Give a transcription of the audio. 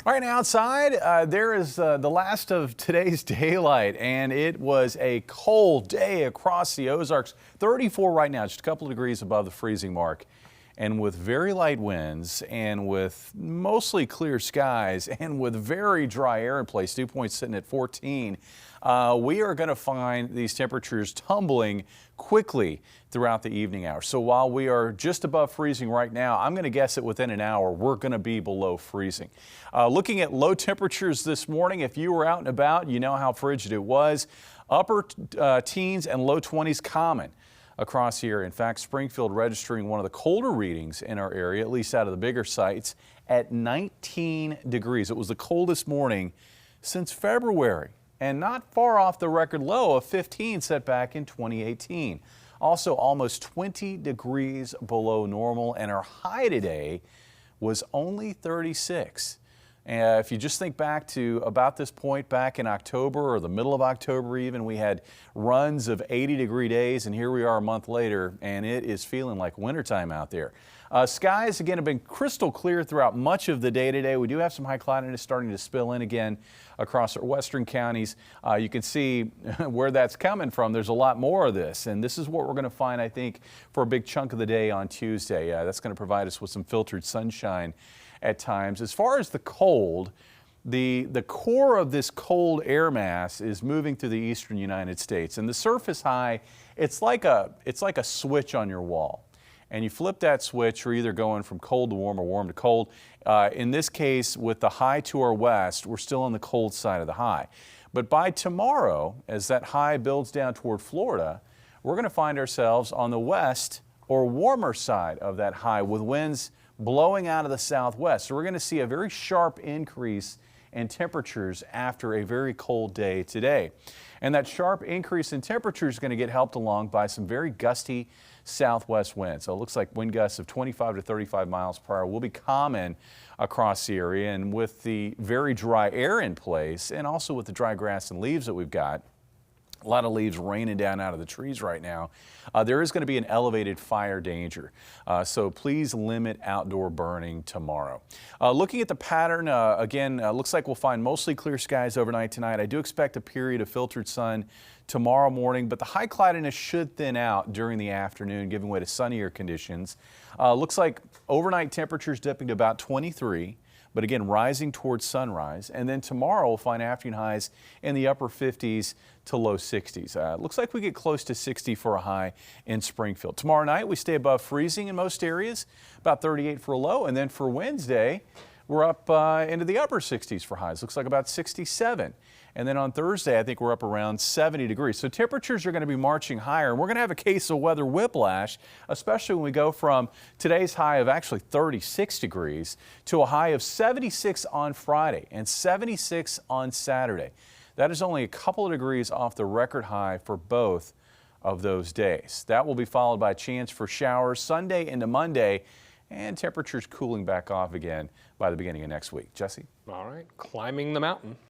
All right, now outside, there is the last of today's daylight, and it was a cold day across the Ozarks. 34 right now, just a couple of degrees above the freezing mark. And with very light winds and with mostly clear skies and with very dry air in place, dew point sitting at 14, we are going to find these temperatures tumbling quickly throughout the evening hours. So while we are just above freezing right now, I'm going to guess that within an hour we're going to be below freezing. Looking at low temperatures this morning, if you were out and about, you know how frigid it was. Upper teens and low 20s common across here. In fact, Springfield registering one of the colder readings in our area, at least out of the bigger sites, at 19 degrees. It was the coldest morning since February, and not far off the record low of 15 set back in 2018. Also almost 20 degrees below normal, and our high today was only 36. If you just think back to about this point back in October or the middle of October even, we had runs of 80-degree days, and here we are a month later, and it is feeling like wintertime out there. Skies, again, have been crystal clear throughout much of the day today. We do have some high cloudiness starting to spill in again across our western counties. You can see where that's coming from. There's a lot more of this, and this is what we're going to find, I think, for a big chunk of the day on Tuesday. That's going to provide us with some filtered sunshine at times. As far as the cold, the core of this cold air mass is moving through the eastern United States, and the surface high, it's like a switch on your wall, and you flip that switch, you're either going from cold to warm or warm to cold. In this case, with the high to our west, we're still on the cold side of the high. But by tomorrow, as that high builds down toward Florida, we're going to find ourselves on the west or warmer side of that high with winds blowing out of the southwest. So we're going to see a very sharp increase in temperatures after a very cold day today. And that sharp increase in temperature is going to get helped along by some very gusty southwest winds. So it looks like wind gusts of 25 to 35 miles per hour will be common across the area. And with the very dry air in place, and also with the dry grass and leaves that we've got, a lot of leaves raining down out of the trees right now, there is going to be an elevated fire danger. So please limit outdoor burning tomorrow. Looking at the pattern, again, looks like we'll find mostly clear skies overnight tonight. I do expect a period of filtered sun tomorrow morning, but the high cloudiness should thin out during the afternoon, giving way to sunnier conditions. Looks like overnight temperatures dipping to about 23. But again, rising towards sunrise. And then tomorrow we'll find afternoon highs in the upper 50s to low 60s. Looks like we get close to 60 for a high in Springfield. Tomorrow night we stay above freezing in most areas, about 38 for a low. And then for Wednesday, we're up into the upper 60s for highs. Looks like about 67. And then on Thursday, I think we're up around 70 degrees. So temperatures are going to be marching higher. And we're going to have a case of weather whiplash, especially when we go from today's high of actually 36 degrees to a high of 76 on Friday and 76 on Saturday. That is only a couple of degrees off the record high for both of those days. That will be followed by a chance for showers Sunday into Monday, and temperatures cooling back off again by the beginning of next week. Jesse? All right, climbing the mountain.